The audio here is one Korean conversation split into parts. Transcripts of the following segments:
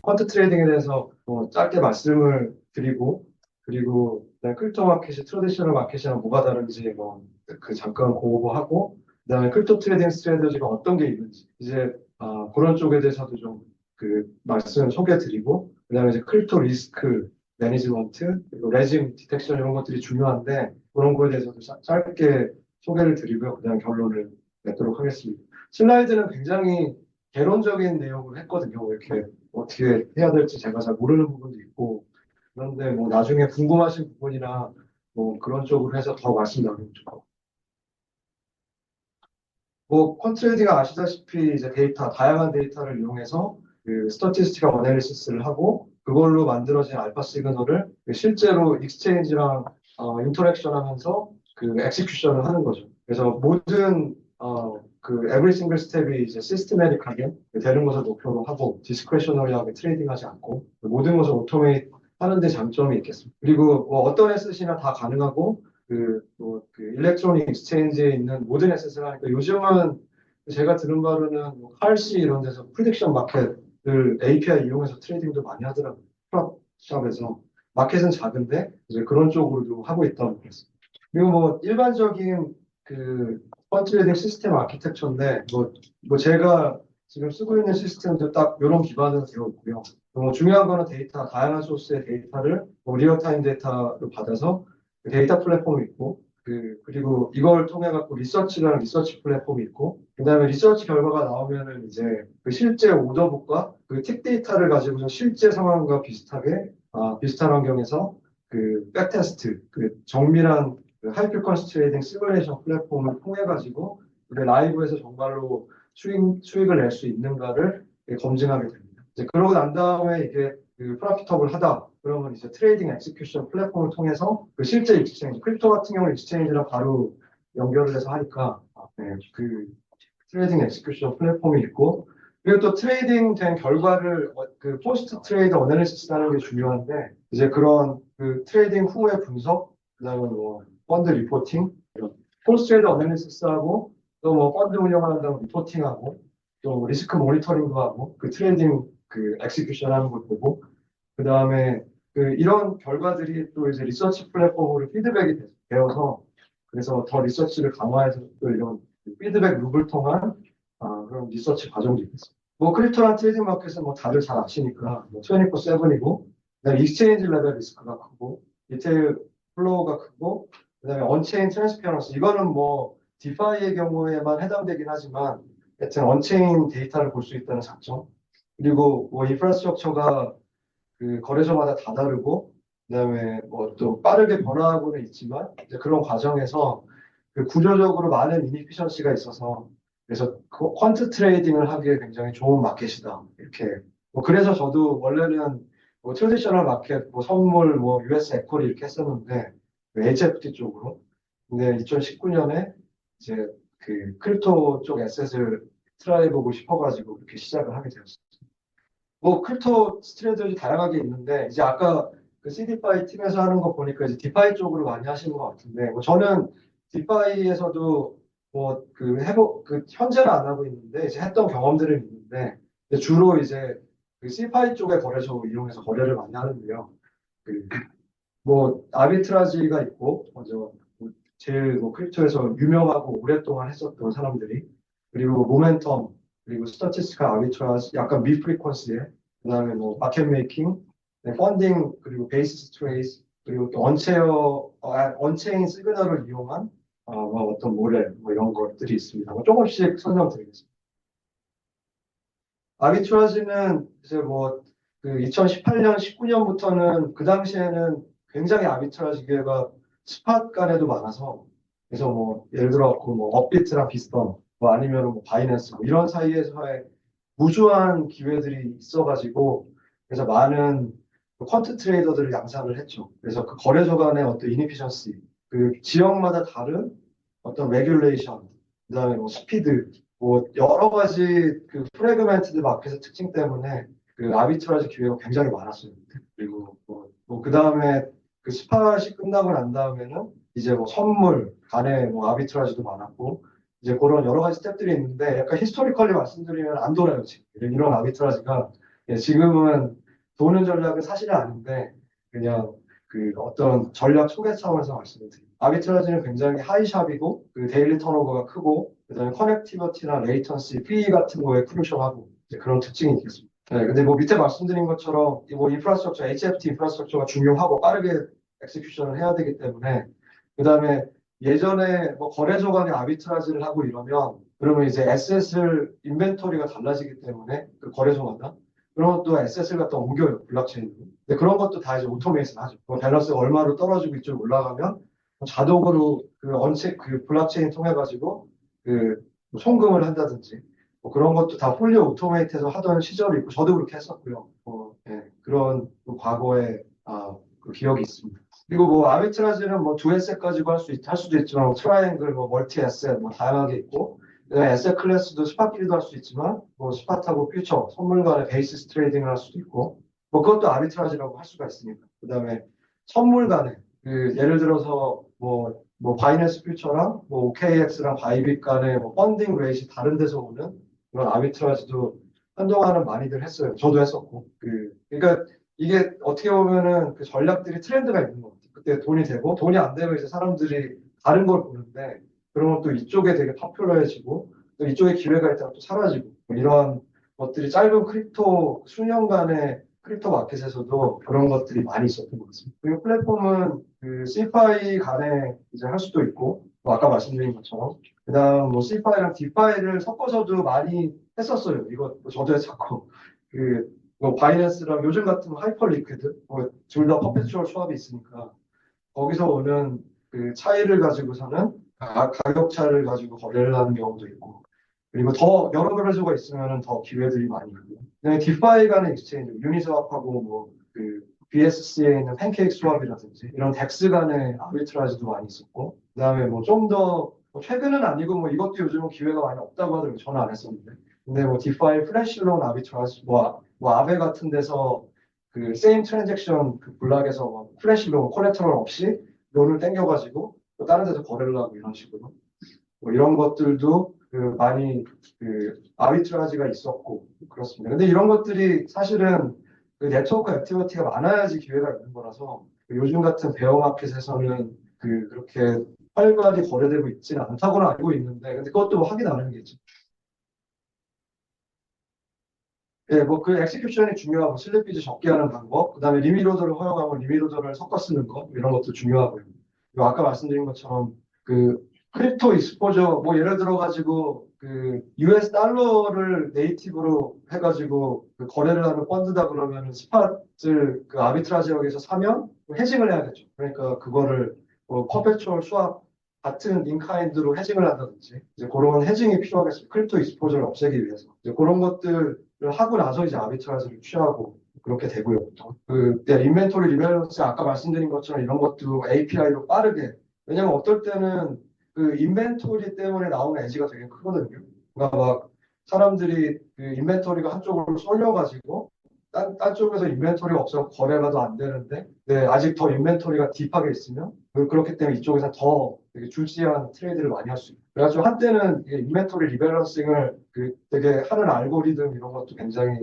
퀀트 트레이딩에 대해서 짧게 말씀을 드리고, 그리고 크립토 마켓이 트래디셔널 마켓이랑 뭐가 다른지 그 잠깐 공부하고, 그다음에 크립토 트레이딩 스트래테지가 어떤 게 있는지 이제 그런 쪽에 대해서도 좀 그 말씀 소개드리고, 그다음에 이제 크립토 리스크 매니지먼트 그리고 레짐 디텍션 이런 것들이 중요한데 그런 거에 대해서도 짧게 소개를 드리고요. 그다음 결론을 맺도록 하겠습니다. 슬라이드는 굉장히 개론적인 내용을 했거든요. 이렇게 어떻게 해야 될지 제가 잘 모르는 부분도 있고, 그런데 뭐 나중에 궁금하신 부분이나 뭐 그런 쪽으로 해서 더 말씀 나누면 좋고. 뭐 퀀트레이딩가 아시다시피 이제 데이터, 다양한 데이터를 이용해서 그 스태티스티컬 어널리시스를 하고 그걸로 만들어진 알파 시그널을 실제로 익스체인지랑 인터랙션하면서 그 엑시큐션을 하는 거죠. 그래서 모든 그 에브리 싱글 스텝이 이제 시스테매틱하게 되는 것을 목표로 하고 디스크레셔너리하게 트레이딩하지 않고 모든 것을 오토메이트 하는 데 장점이 있겠습니다. 그리고 뭐 어떤 에셋이나 다 가능하고 그 일렉트로닉 익스체인지에 있는 모든 에셋을 하니까 요즘은 제가 들은 바로는 뭐 칼시 이런 데서 프리딕션 마켓을 API 이용해서 트레이딩도 많이 하더라고요. 프랍샵에서 마켓은 작은데 이제 그런 쪽으로도 하고 있다고 그랬어요. 그리고 뭐 일반적인 그 펀트레이딩 시스템 아키텍처인데 뭐 제가 지금 쓰고 있는 시스템도 딱 이런 기반으로 되어 있고요. 뭐 중요한 거는 데이터, 다양한 소스의 데이터를 뭐 리얼타임 데이터로 받아서 그 데이터 플랫폼이 있고, 그리고 이걸 통해 갖고 리서치라는 리서치 플랫폼이 있고, 그다음에 리서치 결과가 나오면은 이제 그 실제 오더북과 그 틱 데이터를 가지고서 실제 상황과 비슷하게, 비슷한 환경에서 그 백테스트, 그 정밀한 그 하이프리퀀시 트레이딩 시뮬레이션 플랫폼을 통해 가지고 라이브에서 정말로 수익을 낼 수 있는가를 검증하게 됩니다. 이제 그러고 난 다음에 이게 그 프로피터블 하다. 그러면 이제 트레이딩 엑스큐션 플랫폼을 통해서 그 실제 익스체인지, 크립토 같은 경우는 익스체인지랑 바로 연결을 해서 하니까 그 트레이딩 엑스큐션 플랫폼이 있고, 그리고 또 트레이딩 된 결과를 그 포스트 트레이드 어널리시스라는 게 중요한데 이제 그런 그 트레이딩 후의 분석, 그다음에 뭐 펀드 리포팅, 포스트 트레이드 어널리시스하고 또 뭐 펀드 운영한다고 리포팅하고 또 리스크 모니터링도 하고 그 트레이딩 그 엑스큐션 하는 걸 보고, 그 다음에 그 이런 결과들이 또 이제 리서치 플랫폼으로 피드백이 되어서 그래서 더 리서치를 강화해서 또 이런 피드백 룹을 통한 그런 리서치 과정도 있겠습니다. 뭐 크립토랑 트레이딩 마켓은 뭐 다들 잘 아시니까 뭐 24/7이고, 그다음에 익스체인지 레벨 리스크가 크고, 디테일 플로우가 크고, 그다음에 언체인 트랜스페런스 이거는 뭐 디파이의 경우에만 해당되긴 하지만 하여튼 언체인 데이터를 볼 수 있다는 장점, 그리고 뭐 인프라스트럭처가 그 거래소마다 다 다르고, 그다음에 뭐 또 빠르게 변화하고는 있지만 이제 그런 과정에서 그 구조적으로 많은 이니피션시가 있어서 그래서 그 퀀트 트레이딩을 하기에 굉장히 좋은 마켓이다. 이렇게 뭐 그래서 저도 원래는 뭐 트래디셔널 마켓, 뭐 선물, 뭐 US 에코리 이렇게 했었는데 그 HFT 쪽으로. 근데 2019년에 이제 그 크립토 쪽 에셋을 트라이 해보고 싶어가지고 이렇게 시작을 하게 되었어요. 뭐 크립토 스트레이트들이 다양하게 있는데 이제 아까 그 CD파이 팀에서 하는 거 보니까 이제 디파이 쪽으로 많이 하시는 것 같은데 뭐 저는 디파이에서도 뭐 그 현재는 안 하고 있는데 이제 했던 경험들은 있는데 이제 주로 이제 그 CD파이 쪽의 거래소 이용해서 거래를 많이 하는데요. 그 뭐 아비트라지가 있고 먼저 제일 뭐 크립토에서 유명하고 오랫동안 했었던 사람들이, 그리고 모멘텀, 그리고 스타티스티컬 아비트라지 약간 미프리퀀시에, 그다음에 뭐 마켓 메이킹, 펀딩, 그리고 베이시스 트레이스, 그리고 또 언체인 시그널을 이용한 뭐 어떤 모델 뭐 이런 것들이 있습니다. 뭐 조금씩 설명드리겠습니다. 아비트라지는 이제 뭐 그 2018년, 19년부터는 그 당시에는 굉장히 아비트라지 기회가 스팟 간에도 많아서, 그래서 뭐 예를 들어 뭐 업비트랑 비슷한 뭐 아니면 뭐 바이낸스 뭐 이런 사이에서의 무수한 기회들이 있어가지고 그래서 많은 퀀트 트레이더들을 양산을 했죠. 그래서 그 거래소 간의 어떤 이니피션시, 그 지역마다 다른 어떤 레귤레이션, 그다음에 뭐 스피드, 뭐 여러 가지 그 프래그멘트드 마켓의 특징 때문에 그 아비트라지 기회가 굉장히 많았어요. 그리고 그 다음에 그 스팟이 끝나고 난 다음에는 이제 뭐 선물 간에 뭐 아비트라지도 많았고 이제 그런 여러 가지 스텝들이 있는데 약간 히스토리컬리 말씀드리면 안 돌아요 지금 이런 아비트라지가 예, 지금은 도는 전략은 사실은 아닌데 그냥 그 어떤 전략 소개 차원에서 말씀을 드립니다. 아비트라지는 굉장히 하이샵이고 그 데일리 턴오버가 크고 그다음에 커넥티비티나 레이턴시, PE 같은 거에 크루셜하고 이제 그런 특징이 있겠습니다. 네, 근데 뭐 밑에 말씀드린 것처럼 이뭐 인프라스트럭처, HFT 인프라스트럭처가 중요하고 빠르게 엑스큐션을 해야 되기 때문에 그다음에 예전에 뭐 거래소 간에 아비트라지를 하고 이러면 그러면 이제 에셋을 인벤토리가 달라지기 때문에 그 거래소마다 그런 것도 에셋을 갖다 옮겨요 블록체인으로. 근데 그런 것도 다 이제 오토메이션 하죠. 밸런스가 얼마로 떨어지고 이쪽 올라가면 자동으로 그 언체 그 블록체인 통해 가지고 그 송금을 한다든지 뭐 그런 것도 다 풀리 오토메이트해서 하던 시절이 있고 저도 그렇게 했었고요. 예, 그런 그 과거에 그 기억이 있습니다. 그리고 뭐 아비트라지는 뭐 두 에셋 가지고 할 수도 있지만 뭐 트라이앵글, 뭐 멀티 에셋 뭐 다양하게 있고 에셋 클래스도 스팟끼리도 할 수 있지만 뭐 스팟하고 퓨처 선물 간의 베이시스 트레이딩을 할 수도 있고 뭐 그것도 아비트라지라고 할 수가 있으니까. 그다음에 선물 간에 그 예를 들어서 뭐 바이낸스 퓨처랑 뭐 OKX랑 바이빗 간의 뭐 펀딩 레이트 다른 데서 오는 그런 아비트라지도 한동안은 많이들 했어요. 저도 했었고 그러니까 이게 어떻게 보면은 그 전략들이 트렌드가 있는 것 같아요. 그때 돈이 되고 돈이 안 되면 이제 사람들이 다른 걸 보는데 그러면 또 이쪽에 되게 파퓰러해지고 또 이쪽에 기회가 있다가 또 사라지고 뭐 이런 것들이 짧은 크립토 수년간의 크립토 마켓에서도 그런 것들이 많이 있었던 것 같습니다. 그리고 플랫폼은 그 CFI 간에 이제 할 수도 있고 뭐 아까 말씀드린 것처럼 그다음 뭐 CFI랑 DeFi를 섞어서도 많이 했었어요. 이거 뭐 저도 했었고 뭐 바이낸스랑 요즘 같은 하이퍼 리퀴드 둘 다 퍼페추얼 수합이 있으니까 거기서 오는 그 차이를 가지고서는 가격 차를 가지고 거래를 하는 경우도 있고 그리고 더 여러 거래소가 있으면 더 기회들이 많이 있고요. 그다음에 디파이 가는 익스체인지 유니스왑하고 뭐그 BSC에 있는 팬케이크 스왑이라든지 이런 덱스 간의 아비트라지도 많이 있었고 그다음에 뭐 좀 더 최근은 아니고 뭐 이것도 요즘은 기회가 많이 없다고 하더라고요. 저는 안 했었는데 근데 뭐 디파이 플래시론 아비트라지 뭐 아베 같은 데서 그 세임 트랜잭션 그 블락에서 뭐 플래시론 콜레터럴 없이 론을 땡겨가지고 또 다른 데서 거래를 하고 이런 식으로 뭐 이런 것들도 그 많이 그 아비트라지가 있었고 그렇습니다. 근데 이런 것들이 사실은 그 네트워크 액티비티가 많아야지 기회가 있는 거라서 그 요즘 같은 베어 마켓에서는 그렇게 활발히 거래되고 있지는 않다고는 알고 있는데 근데 그것도 확인 안 하는 게 있죠. 예, 뭐 그 엑스큐션이 중요하고 슬리피지 적게 하는 방법, 그다음에 리미로더를 허용하고 리미로더를 섞어 쓰는 것 이런 것도 중요하고요. 그리고 아까 말씀드린 것처럼 그 크립토 익스포저 뭐 예를 들어 가지고 그 US 달러를 네이티브로 해가지고 그 거래를 하는 펀드다 그러면 스팟을 그 아비트라지역에서 사면 해징을 해야겠죠. 그러니까 그거를 뭐 퍼페추얼 수합 같은 인카인드로 해징을 한다든지 이제 그런 해징이 필요하겠습니다. 크립토 익스포저를 없애기 위해서 이제 그런 것들을 하고 나서 이제 아비트라지를 취하고 그렇게 되고요. 보통. 인벤토리 리밸런스 아까 말씀드린 것처럼 이런 것도 API로 빠르게 왜냐면 어떨 때는 그 인벤토리 때문에 나오는 에지가 되게 크거든요. 그러니까 막 사람들이 그 인벤토리가 한쪽으로 쏠려가지고 딴 쪽에서 인벤토리가 없어서 거래가 더 안 되는데 네, 아직 더 인벤토리가 딥하게 있으면 그렇기 때문에 이쪽에서 더 되게 주시한 트레이드를 많이 할 수 있고 그래가지고 한때는 인벤토리 리밸런싱을 되게 하는 알고리즘 이런 것도 굉장히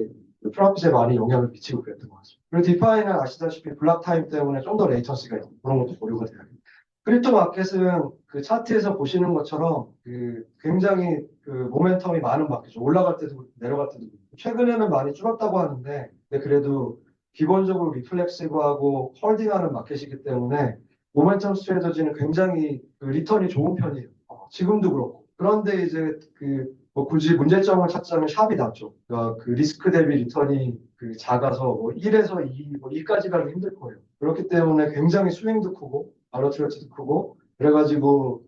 프로핏에 많이 영향을 미치고 그랬던 것 같습니다. 그리고 디파이는 아시다시피 블락 타임 때문에 좀 더 레이턴시가 있고 그런 것도 고려가 돼야 됩니다. 크립토 마켓은 그 차트에서 보시는 것처럼 굉장히 그 모멘텀이 많은 마켓이죠. 올라갈 때도 내려갈 때도 최근에는 많이 줄었다고 하는데 근데 그래도 기본적으로 리플렉시브하고 홀딩하는 마켓이기 때문에 모멘텀 스트래터지는 굉장히 그 리턴이 좋은 편이에요. 지금도 그렇고. 그런데 이제 뭐 굳이 문제점을 찾자면 샵이 낮죠. 그러니까 그 리스크 대비 리턴이 작아서 뭐 1에서 2, 뭐 2까지 가기 힘들 거예요. 그렇기 때문에 굉장히 스윙도 크고 발러티리티도 크고 그래가지고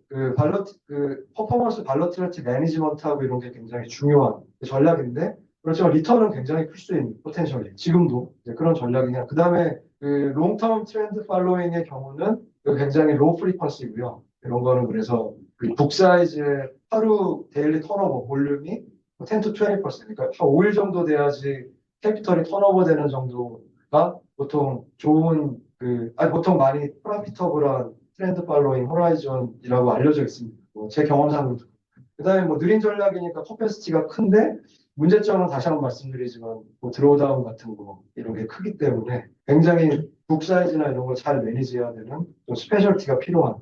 퍼포먼스 발러티리티 매니지먼트하고 이런 게 굉장히 중요한 전략인데 그렇지만 리턴은 굉장히 클 수 있는 포텐셜이 지금도 그런 전략이냐. 그다음에 롱텀 트렌드 팔로잉의 경우는 굉장히 로우 프리퀀시고요. 이런 거는 그래서 북 사이즈의 하루 데일리 턴오버 볼륨이 10 to 20% 그러니까 한 5일 정도 돼야지 캐피털이 턴오버 되는 정도가 보통 좋은 보통 많이 프로피터블한 트렌드 팔로잉 호라이즌이라고 알려져 있습니다. 제 경험상으로. 그다음에 뭐 느린 전략이니까 커패시티가 큰데 문제점은 다시 한번 말씀드리지만 뭐 드로우다운 같은 거 이런 게 크기 때문에 굉장히 북 사이즈나 이런 걸 잘 매니지해야 되는 좀 스페셜티가 필요한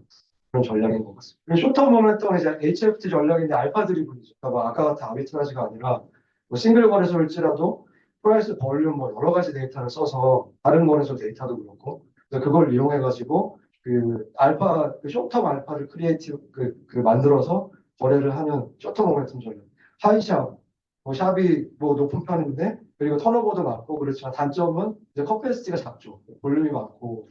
그런 전략인 것 같습니다. 그리고 쇼터 모멘텀은 이제 HFT 전략인데 알파 드리븐이죠. 그러니까 뭐 아까 같은 아비트라지가 아니라 뭐 싱글 거래소일지라도 프라이스 볼륨 뭐 여러 가지 데이터를 써서 다른 거래소 데이터도 그렇고 그래서 그걸 이용해가지고 그 알파 그 쇼텀 알파를 크리에이티브 그 만들어서 거래를 하는 쇼터 모멘텀 전략. 하이샵 뭐 샵이 뭐 높은 편인데 그리고 턴오버도 많고 그렇지만 단점은 이제 커패시티가 작죠. 볼륨이 많고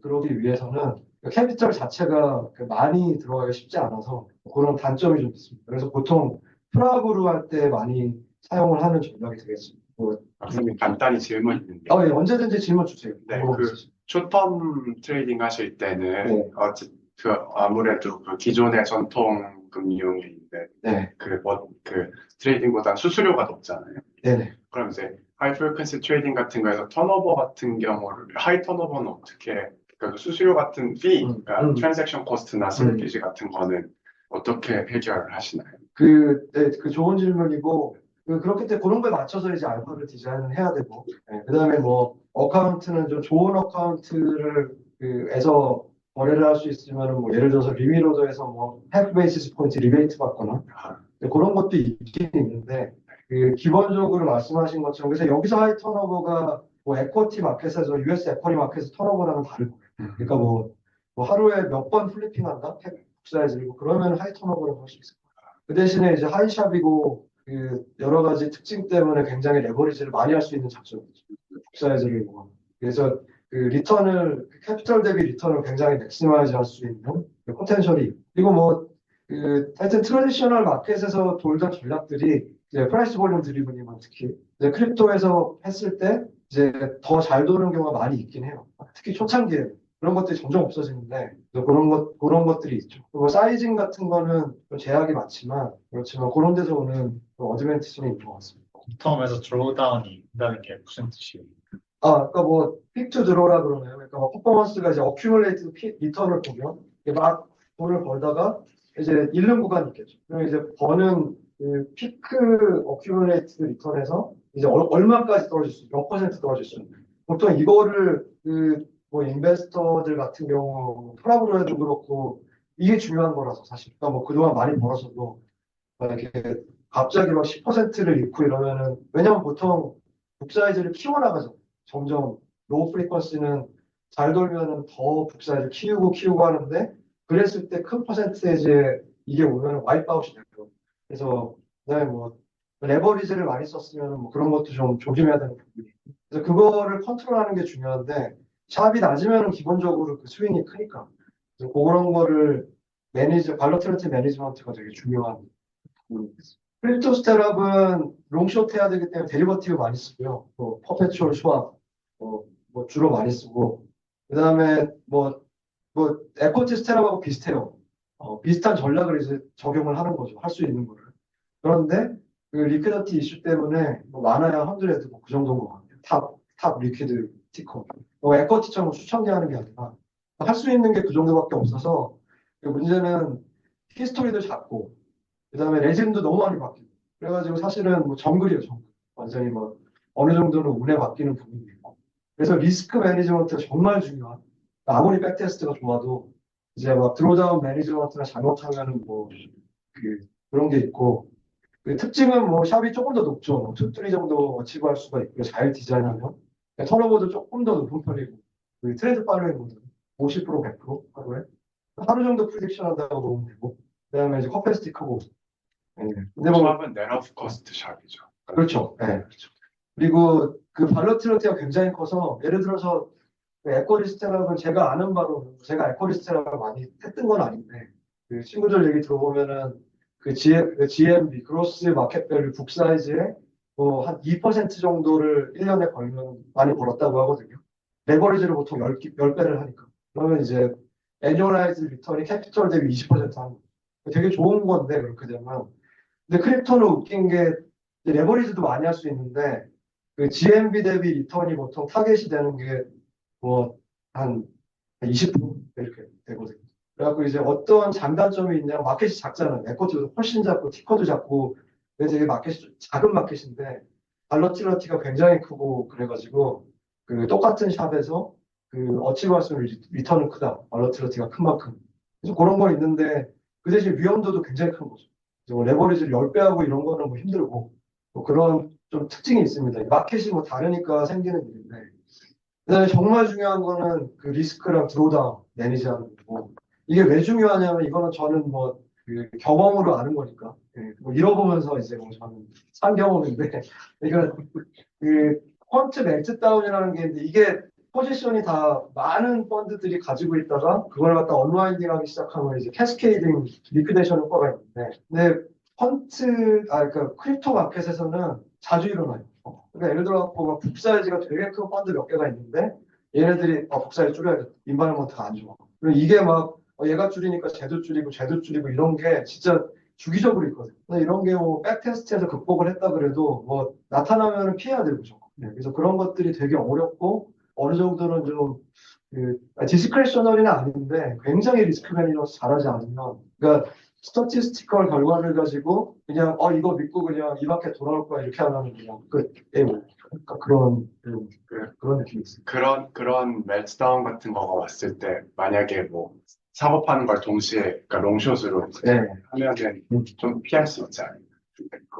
그러기 위해서는 캐피털 자체가 많이 들어가기 쉽지 않아서 그런 단점이 좀 있습니다. 그래서 보통 프랍으로 할 때 많이 사용을 하는 전략이 되겠습니다. 뭐, 박사님 간단히 질문 있는데, 예, 언제든지 질문 주세요. 네, 궁금한 거 그 있으시면. 쇼텀 트레이딩 하실 때는 네. 아무래도 그 기존의 전통 금융인데 네, 그 트레이딩보다 수수료가 높잖아요. 네네. 그럼 이제 하이 프리퀀시 트레이딩 같은 거에서 턴오버 같은 경우를 하이 턴오버는 어떻게 그러니까 그 수수료 같은 그러니까 트랜잭션 코스트나 슬리피지 같은 거는 어떻게 해결을 하시나요? 네, 그 좋은 질문이고, 그렇기 때문에 그런 거에 맞춰서 이제 알파를 디자인을 해야 되고, 네, 그 다음에 뭐, 어카운트는 좀 좋은 어카운트를, 에서 거래를 할 수 있으면, 뭐, 예를 들어서 리미로더에서 뭐, half basis point 리베이트 받거나, 네, 그런 것도 있긴 있는데, 기본적으로 말씀하신 것처럼, 그래서 여기서 하이 턴오버가 뭐, 에쿼티 마켓에서, US 에쿼티 마켓에서 턴오버랑은 다르고, 그러니까 뭐 하루에 몇 번 플리핑한다? 사이즈고 그러면 하이 턴오버라고 할 수 있어요. 그 대신에 이제 하이샵이고 여러 가지 특징 때문에 굉장히 레버리지를 많이 할 수 있는 작전이죠. 북사이즈를 이용하면. 그래서 리턴을 캐피털 대비 리턴을 굉장히 맥시마이즈 할 수 있는 포텐셜이 있고. 그리고 뭐 하여튼 트래디셔널 마켓에서 돌던 전략들이 이제 프라이스 볼륨 드리븐이면 특히 이제 크립토에서 했을 때 이제 더 잘 도는 경우가 많이 있긴 해요. 특히 초창기에 그런 것들이 점점 없어지는데 그런 것들이 있죠. 그리고 사이징 같은 거는 좀 제약이 많지만 그렇지만 그런 데서 오는 어드밴티지는 있는 것 같습니다. 텀에서 드로우다운이 있다는 게 무슨 뜻이에요? 그러니까 뭐 픽투 드로우라 그러나요? 그러니까 뭐 퍼포먼스가 이제 어큐뮬레이트 리턴을 보면 이게 막 돈을 벌다가 이제 잃는 구간이 있겠죠. 그럼 이제 버는 피크 어큐뮬레이트 리턴에서 이제 얼마까지 떨어질 수, 몇 퍼센트 떨어질 수 있는. 보통 이거를 뭐 인베스터들 같은 경우 프라브로에도 그렇고 이게 중요한 거라서 사실. 그러니까 뭐 그동안 많이 벌어서도 막 이렇게 갑자기 막 10%를 잃고 이러면은 왜냐면 보통 북사이즈를 키워나가죠. 점점 로우 프리퀀시는 잘 돌면은 더 북사이즈를 키우고 하는데 그랬을 때 큰 퍼센테이지에 이게 오면 와이프아웃이 돼요. 그래서 그다음에 뭐 레버리지를 많이 썼으면 뭐 그런 것도 좀 조심해야 되는 부분이. 그래서 그거를 컨트롤하는 게 중요한데 샵이 낮으면 기본적으로 그 스윙이 크니까. 그래서 그런 거를 발로티리티 매니지먼트가 되게 중요한 부분이겠어요. 크립토 스텝은 롱숏 해야 되기 때문에 데리버티브 많이 쓰고요. 뭐 퍼페추얼 스왑 뭐 주로 많이 쓰고 그다음에 뭐 에쿼티 스텝하고 비슷해요. 비슷한 전략을 이제 적용을 하는 거죠. 할 수 있는 거를. 그런데 그 리퀴디티 이슈 때문에 뭐 많아야 100 뭐그 정도인 것 같아요. 탑 리퀴드 티커. 에쿼티처럼 수천 개 하는 게 아니라 할 수 있는 게 그 정도밖에 없어서 그 문제는 히스토리도 작고 그다음에 레진도 너무 많이 바뀌고 그래가지고 사실은 뭐 정글이에요. 정글. 완전히 뭐 어느 정도는 운에 맡기는 부분이 있고 그래서 리스크 매니지먼트가 정말 중요한 아무리 백테스트가 좋아도 이제 막 드로다운 매니지먼트가 잘못하면은 뭐 그런 게 있고 그 특징은 뭐 샵이 조금 더 높죠. 뭐 2, 3 정도 어치브할 수가 있고 잘 디자인하면 턴오버도 조금 더 높은 편이고 그 트렌드 팔로잉보다 50% 100% 하루에 하루 정도 프리딕션 한다고 보면 되고 그다음에 이제 커패시티 크고 근데 뭐 샵은 넷 오프 코스트 샵이죠. 그렇죠. 네, 그렇죠. 그리고 그 발로티리티가 굉장히 커서 예를 들어서 에코리스테락은 제가 아는 바로 제가 에코리스테락을 많이 했던 건 아닌데 그 친구들 얘기 들어보면은 그 GMB 그로스 마켓 밸류 북 사이즈에 뭐 한 2% 정도를 1년에 벌면 많이 벌었다고 하거든요. 레버리지를 보통 10배를 하니까. 그러면 이제 애뉴얼라이즈 리턴이 캐피털 대비 20% 하는 거. 되게 좋은 건데 그렇게 되면. 근데 크립토는 웃긴 게 이제 레버리지도 많이 할 수 있는데 그 GMB 대비 리턴이 보통 타겟이 되는 게 뭐 한 20% 이렇게 되거든요. 그래갖고 이제 어떤 장단점이 있냐 마켓이 작잖아요. 에코티도 훨씬 작고 티커도 작고 그래서 이게 마켓이 작은 마켓인데 발러틸러티가 굉장히 크고 그래가지고 그 똑같은 샵에서 그 어치브할 수 있는 리턴은 크다. 발러틸러티가 큰 만큼. 그래서 그런 거 있는데 그 대신 위험도도 굉장히 큰 거죠. 그래서 뭐 레버리지를 10배 하고 이런 거는 뭐 힘들고 뭐 그런 좀 특징이 있습니다. 마켓이 뭐 다르니까 생기는 일인데 그다음에 정말 중요한 거는 그 리스크랑 드로다운 매니지하는 거고 이게 왜 중요하냐면 이거는 저는 뭐 그 경험으로 아는 거니까 예, 뭐 잃어보면서 이제 뭐 저는 산 경험인데 그러니까 그 퀀트 멜트다운이라는 게 있는데 이게 포지션이 다 많은 펀드들이 가지고 있다가 그걸 갖다 언와인딩하기 시작하면 이제 캐스케이딩 리퀴데이션 효과가 있는데 근데 그러니까 크립토 마켓에서는 자주 일어나요. 그러니까 예를 들어 뭐 북사이즈가 되게 큰 펀드 몇 개가 있는데 얘네들이 북사이즈 줄여야겠다. 인바이러먼트가 안 좋아. 그리고 이게 막 얘가 줄이니까 쟤도 줄이고 쟤도 줄이고 이런 게 진짜 주기적으로 있거든. 근데 이런 게 뭐 백테스트에서 극복을 했다 그래도 뭐 나타나면은 피해야 되고 무조건. 그래서 그런 것들이 되게 어렵고 어느 정도는 좀 디스크레셔널이는 아닌데 굉장히 리스크 매니저스 잘하지 않으면 그러니까 스태티스티컬 결과를 가지고 그냥 이거 믿고 그냥 이 마켓 돌아올 거야 이렇게 하면 그냥 그러니까 그런 느낌이 있어요. 그런 멜트다운 같은 거가 왔을 때 만약에 뭐 작업하는 걸 동시에 그러니까 롱숏으로 이제 네. 하면은 좀 피할 수 있지 않을까.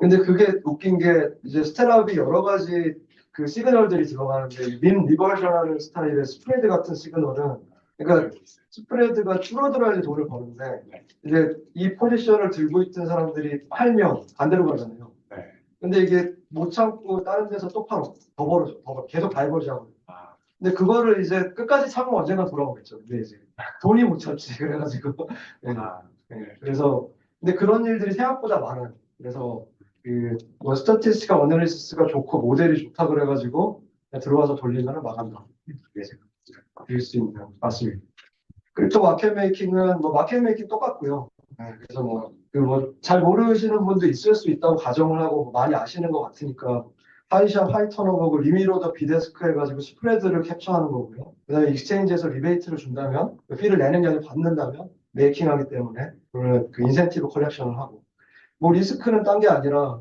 근데 그게 웃긴 게 이제 스텔업이 여러 가지 그 시그널들이 들어가는데 민 리버전하는 스타일의 스프레드 같은 시그널은 그러니까 스프레드가 줄어들어야지 돈을 버는데 이제 이 포지션을 들고 있던 사람들이 팔면 반대로 가잖아요. 네. 근데 이게 못 참고 다른 데서 또 팔어. 더 벌어져. 계속 발벌지하고. 아, 근데 그거를 이제 끝까지 참으면 언젠가 돌아오겠죠. 근데 이제 돈이 못 참지. 그래가지고. 네. 아, 네. 그래서 근데 그런 일들이 생각보다 많아요. 그래서 그뭐 스태티스티컬 어널리시스가 좋고 모델이 좋다 그래가지고 그냥 들어와서 돌리면은 망한다. 네. 빌 수 있는 맞습니다. 크립토 마켓 메이킹은 뭐 마켓 메이킹 똑같고요. 네, 그래서 뭐 잘 모르시는 분도 있을 수 있다고 가정을 하고 뭐 많이 아시는 것 같으니까 하이샵 하이 턴오버고 리미로더 비데스크 해가지고 스프레드를 캡처하는 거고요. 그다음에 익스체인지에서 리베이트를 준다면 그 피를 내는 게 아니라 받는다면 메이킹하기 때문에 그러면 그 인센티브 컬렉션을 하고 뭐 리스크는 딴 게 아니라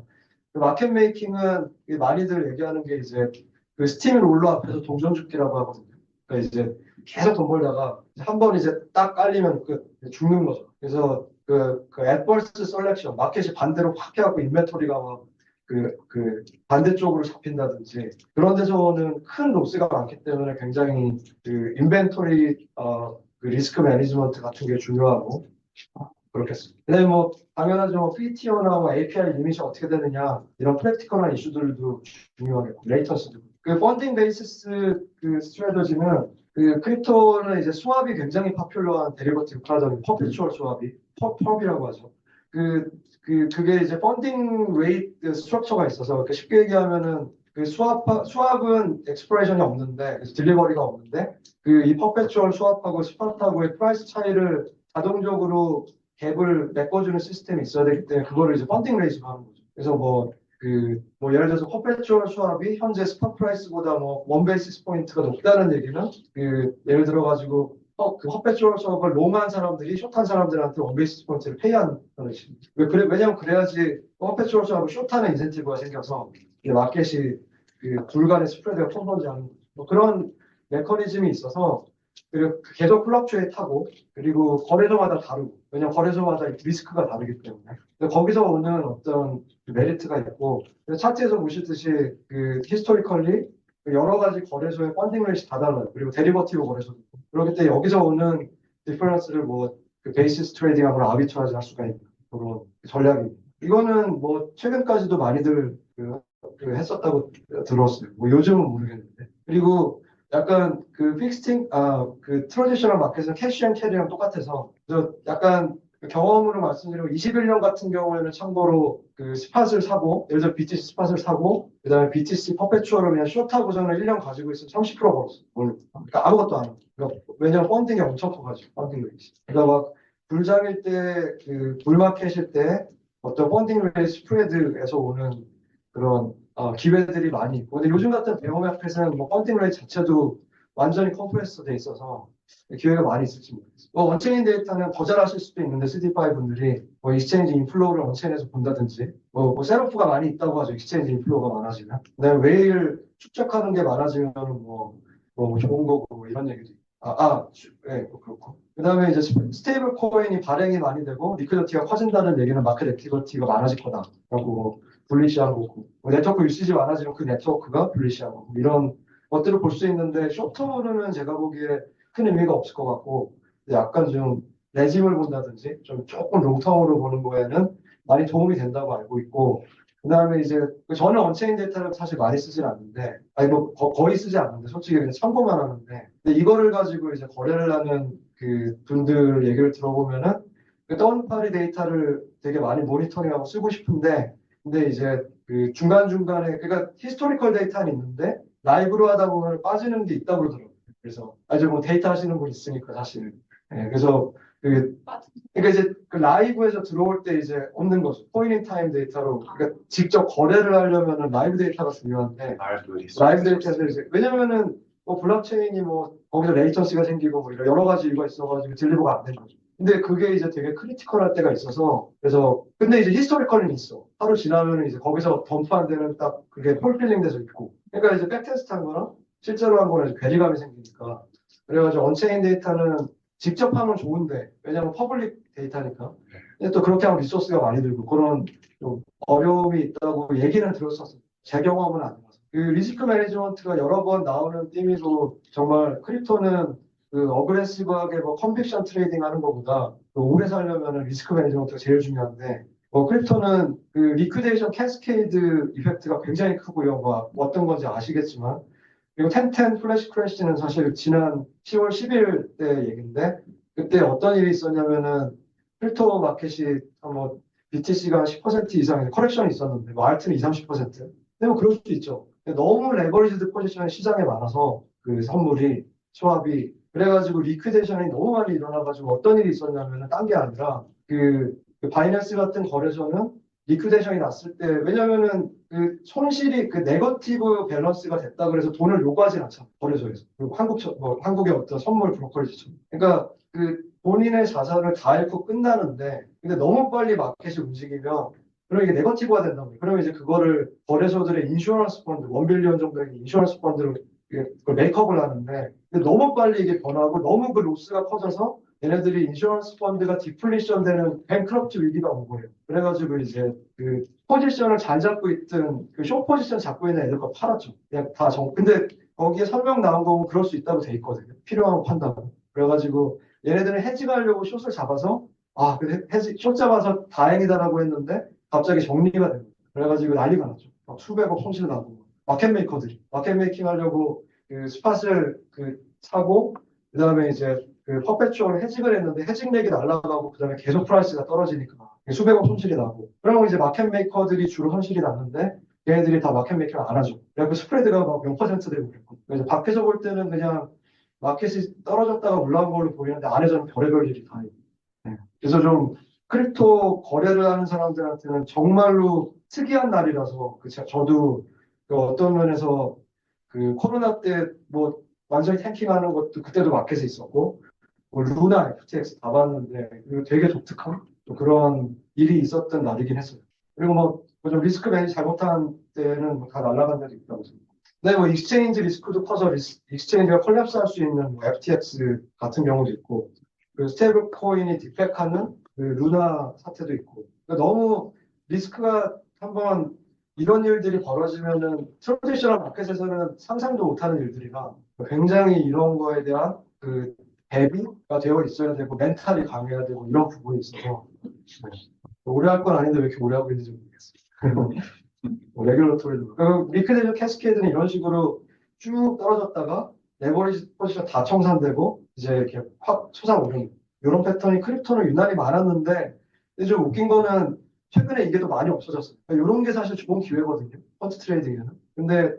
그 마켓 메이킹은 많이들 얘기하는 게 이제 그 스팀 롤러 앞에서 동전 줍기라고 하거든요. 그러니까 이제 계속 돈 벌다가 한 번 이제 딱 깔리면 죽는 거죠. 그래서 그 애버스 셀렉션 마켓이 반대로 확 해갖고 인벤토리가 막 반대쪽으로 잡힌다든지 그런 데서는 큰 로스가 많기 때문에 굉장히 그 인벤토리 그 리스크 매니지먼트 같은 게 중요하고 그렇겠습니다. 근데 뭐 당연하죠. PTO나 뭐 API 리밋이 어떻게 되느냐 이런 프랙티컬한 이슈들도 중요하겠고 레이턴스도. 그 펀딩 베이시스 그 스트래터지는 그 크립토는 이제 스왑이 굉장히 파퓰러한 데리버티브 프로덕트 퍼피추얼 스왑이 펍이라고 하죠. 그게 이제 펀딩 레이트 스트럭처가 있어서 쉽게 얘기하면은 그 스왑은 엑스프레션이 없는데 그래서 딜리버리가 없는데 그 이 퍼페추얼 스왑하고 스팟하고의 프라이스 차이를 자동적으로 갭을 메꿔주는 시스템이 있어야 되기 때문에 그거를 이제 펀딩 레이즈로 하는 거죠. 그래서 뭐 예를 들어서 퍼페추얼 스왑이 현재 스팟 프라이스보다 뭐 원 베이시스 포인트가 높다는 얘기는 예를 들어 가지고 그 퍼페추얼 스왑을 롱한 사람들이 숏한 사람들한테 원 베이시스 포인트를 페이하는 것입니다. 왜냐면 그래야지 퍼페추얼 스왑을 숏하는 인센티브가 생겨서 마켓이 둘 간의 스프레드가 펑펑지 않는 거죠. 뭐 그런 메커니즘이 있어서 그리고 계속 플럭추에이트 하고 그리고 거래소마다 다르고 왜냐면 거래소마다 리스크가 다르기 때문에 거기서 오는 어떤 메리트가 있고 차트에서 보시듯이 히스토리컬리 여러 가지 거래소의 펀딩 레이트 다 달라요. 그리고 데리버티브 거래소도 있고. 그렇기 때문에 여기서 오는 디퍼런스를 베이시스 트레이딩하고 아비트라지 할 수가 있는 그런 전략입니다. 이거는 뭐 최근까지도 많이들 했었다고 들었어요. 뭐 요즘은 모르겠는데. 그리고 약간 그 트래디셔널 마켓은 캐시 앤 캐리랑 똑같아서 그래서 약간 경험으로 말씀드리면 21년 같은 경우에는 참고로 그 스팟을 사고 예를 들어 BTC 스팟을 사고 그다음에 BTC 퍼페추얼을 그냥 숏하고서는 1년 가지고 있으면 30% 벌었어. 그러니까 아무것도 안 하고. 그러니까 왜냐면 펀딩이 엄청 커가지고 펀딩 레이스. 그러니까 막 불장일 때 불마켓일 때 어떤 펀딩 레이스 스프레드에서 오는 그런 기회들이 많이 있고 근데 요즘 같은 베어 마켓은 뭐 펀딩 레이트 자체도 완전히 컴프레스 돼 있어서 기회가 많이 있을지 모르겠어요. 원체인 데이터는 더 잘하실 수도 있는데 CDPI 분들이 익스체인지 인플로우를 원체인에서 본다든지 셋오프가 많이 있다고 하죠. 익스체인지 인플로우가 많아지면. 그다음에 웨일 축적하는 게 많아지면 좋은 거고 이런 얘기도 있고. 네, 그렇고. 그다음에 이제 스테이블 코인이 발행이 많이 되고 리퀴디티가 커진다는 얘기는 마켓 액티비티가 많아질 거다라고 불리시한 거고. 네트워크 유시지 많아지면 그 네트워크가 불리시한 거고. 이런 것들을 볼 수 있는데 쇼트로는 제가 보기에 큰 의미가 없을 것 같고 약간 좀 레짐을 본다든지 좀 조금 롱텀으로 보는 거에는 많이 도움이 된다고 알고 있고 그다음에 이제 저는 언체인 데이터를 사실 많이 쓰진 않는데 거의 쓰지 않는데 솔직히 그냥 참고만 하는데 근데 이거를 가지고 이제 거래를 하는 그 분들 얘기를 들어보면은 그 다운파리 데이터를 되게 많이 모니터링하고 쓰고 싶은데 근데 이제 그 중간중간에 그러니까 히스토리컬 데이터는 있는데 라이브로 하다 보면 빠지는 게 있다고 그러더라고요. 그래서 아주 데이터 하시는 분 있으니까 사실. 그래서 그러니까 이제 그 라이브에서 들어올 때 이제 없는 거죠. 포인트 인 타임 데이터로 그러니까 직접 거래를 하려면은 라이브 데이터가 중요한데 라이브 데이터에서 이제 왜냐면은 블록체인이 거기서 레이턴시가 생기고 여러 가지 이유가 있어가지고 딜리버가 안 된 거죠. 근데 그게 이제 되게 크리티컬할 때가 있어서 그래서 근데 이제 히스토리컬은 있어. 하루 지나면은 이제 거기서 덤프 안 되는 딱 그게 폴필링 돼서 있고. 그러니까 이제 백테스트 한 거랑 실제로 한 거는 이제 괴리감이 생기니까. 그래가지고 언체인 데이터는 직접 하면 좋은데 왜냐면 퍼블릭 데이터니까. 근데 또 그렇게 하면 리소스가 많이 들고 그런 좀 어려움이 있다고 얘기는 들었었어요. 제 경험은 아니라서. 그 리스크 매니지먼트가 여러 번 나오는 띠미로 정말 크립토는 그 어그레시브하게 컨빅션 트레이딩 하는 것보다 오래 살려면 리스크 매니지먼트가 제일 중요한데 크립토는 그 리퀴데이션 캐스케이드 이펙트가 굉장히 크고요. 어떤 건지 아시겠지만 그리고 텐텐 플래시 크래시는 사실 지난 10월 10일 때 얘기인데 그때 어떤 일이 있었냐면은 크립토 마켓이 BTC가 10% 이상 커렉션이 있었는데 알트는 20, 30%. 근데 그럴 수도 있죠. 너무 레버리지드 포지션이 시장에 많아서 그 선물이 swap이 그래가지고 리퀴데이션이 너무 많이 일어나가지고 어떤 일이 있었냐면은 딴 게 아니라 그 바이낸스 같은 거래소는 리퀴데이션이 났을 때 왜냐면은 그 손실이 그 네거티브 밸런스가 됐다 그래서 돈을 요구하진 않잖아 거래소에서 그리고 한국의 어떤 선물 브로커리지처럼 그러니까 그 본인의 자산을 다 잃고 끝나는데 근데 너무 빨리 마켓이 움직이면 그럼 이게 네거티브가 된단 말이에요. 그러면 이제 그거를 거래소들의 인슈런스 펀드 1빌리언 정도의 인슈런스 펀드로 그걸 메이크업을 하는데 근데 너무 빨리 이게 변하고 너무 그 로스가 커져서 얘네들이 인슈런스 펀드가 디플리션 되는 뱅크럽트 위기가 온 거예요. 그래가지고 이제 그 포지션을 잘 잡고 있던 그 숏 포지션 잡고 있는 애들 거 팔았죠. 그냥 근데 거기에 설명 나온 거 보면 그럴 수 있다고 돼 있거든요. 필요하면 판다고. 그래가지고 얘네들은 해지하려고 숏을 잡아서 그 숏 잡아서 다행이다라고 했는데 갑자기 정리가 되고 그래가지고 난리가 났죠. 막 수백억 손실 나고 마켓 메이커들이 마켓 메이킹 하려고 그 스팟을 사고 그다음에 이제 그 퍼페추얼 해직을 했는데 해직액이 날아가고 그다음에 계속 프라이스가 떨어지니까 수백억 손실이 나고 그러면 이제 마켓 메이커들이 주로 손실이 났는데 얘네들이 다 마켓 메이킹을 안 하죠. 그래서 스프레드가 막 0% 되고 그랬거든요. 그래서 밖에서 볼 때는 그냥 마켓이 떨어졌다가 올라온 걸로 보이는데 안에서는 별의별 일이 다 있고 그래서 좀 크립토 거래를 하는 사람들한테는 정말로 특이한 날이라서 저도 그 어떤 면에서 그 코로나 때 완전히 탱킹하는 것도 그때도 마켓에 있었고 루나, FTX 다 봤는데 이거 되게 독특한 또 그런 일이 있었던 날이긴 했어요. 그리고 좀 리스크 매니지 잘못한 때는 다 날아간 데도 있다고 생각합니다. 근데 익스체인지 리스크도 커서 익스체인지가 콜랩스할 수 있는 FTX 같은 경우도 있고 그 스테이블 코인이 디펙하는 그 루나 사태도 있고 그러니까 너무 리스크가 한번 이런 일들이 벌어지면은 트래디셔널 마켓에서는 상상도 못하는 일들이라 굉장히 이런 거에 대한 그 대비가 되어 있어야 되고 멘탈이 강해야 되고 이런 부분이 있어서 오래 할 건 아닌데 왜 이렇게 오래 하고 있는지 모르겠어요. 레귤러토리도 리퀴데이션 캐스케이드는 이런 식으로 쭉 떨어졌다가 레버리지 포지션 다 청산되고 이제 이렇게 확 솟아오르는 이런 패턴이 크립토는 유난히 많았는데 근데 좀 웃긴 거는 최근에 이게 더 많이 없어졌어요. 이런 게 사실 좋은 기회거든요. 펀트 트레이딩에는. 근데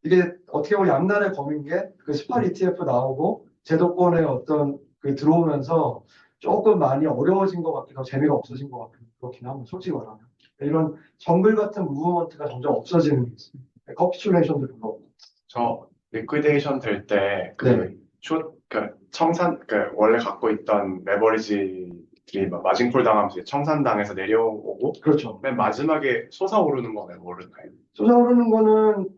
이게 어떻게 보면 양날의 검인 게 그 스팟 ETF 나오고 제도권의 어떤 들어오면서 조금 많이 어려워진 것 같기도 하고 재미가 없어진 것 같기도 그렇긴 합니다. 솔직히 말하면. 이런 정글 같은 무브먼트가 점점 없어지는 게 있어요. 커피츄레이션도 별로 없고. 저 리퀴데이션 될 때 네. 숏 그러니까 그러니까 원래 갖고 있던 레버리지들이 막 마진콜 당하면서 청산당해서 내려오고 그렇죠. 맨 마지막에 솟아오르는 건 왜 모르나요? 솟아오르는 거는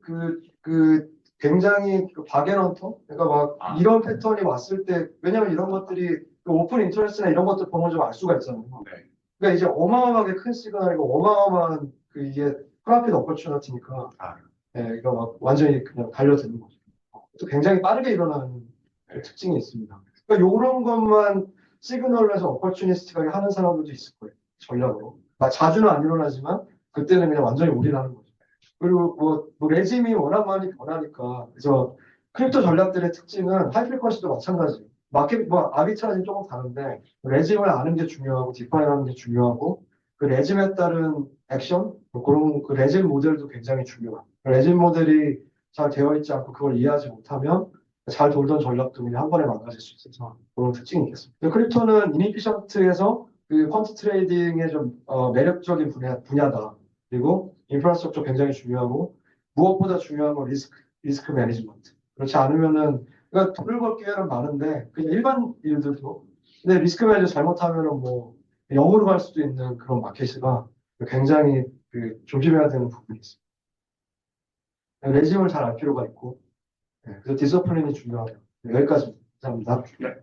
굉장히 그 박앤헌터? 그러니까 막 아. 이런 패턴이 왔을 때, 왜냐면 이런 것들이 그 오픈 인터레스트나 이런 것들 보면 좀 알 수가 있잖아요. 네. 그러니까 이제 어마어마하게 큰 시그널이고 어마어마한 그 이게 프라핏 어퍼추니티니까 아. 예, 이거 막 완전히 그냥 달려드는 거죠. 또 굉장히 빠르게 일어나는 그 특징이 있습니다. 그러니까 이런 것만 시그널로 해서 어퍼추니스틱하게 하는 사람들도 있을 거예요. 전략으로. 자주는 안 일어나지만 그때는 그냥 완전히 올인하는 거죠. 그리고 뭐 레짐이 워낙 많이 변하니까 그래서 크립토 전략들의 특징은 하이프리퀀시도 마찬가지예요. 마켓 뭐 아비트라지는 조금 다른데 레짐을 아는 게 중요하고 디파인하는 게 중요하고 그 레짐에 따른 액션 뭐 그런 그 레짐 모델도 굉장히 중요해요. 레짐 모델이 잘 되어 있지 않고 그걸 이해하지 못하면 잘 돌던 전략도 그냥 한 번에 망가질 수 있어서 그런 특징이 있겠습니다. 크립토는 이니피션트에서 그 퀀트 트레이딩의 좀 매력적인 분야다. 그리고 인프라스트럭처 굉장히 중요하고 무엇보다 중요한 건 리스크 매니지먼트. 그렇지 않으면은 그러니까 돈을 벌 기회는 많은데 그냥 일반 일들도 근데 리스크 매니저 잘못하면은 뭐 영으로 갈 수도 있는 그런 마켓이라 굉장히 그 조심해야 되는 부분이 있습니다. 레짐을 잘 알 필요가 있고 그래서 디서플린이 중요하다. 여기까지 감사합니다. 네.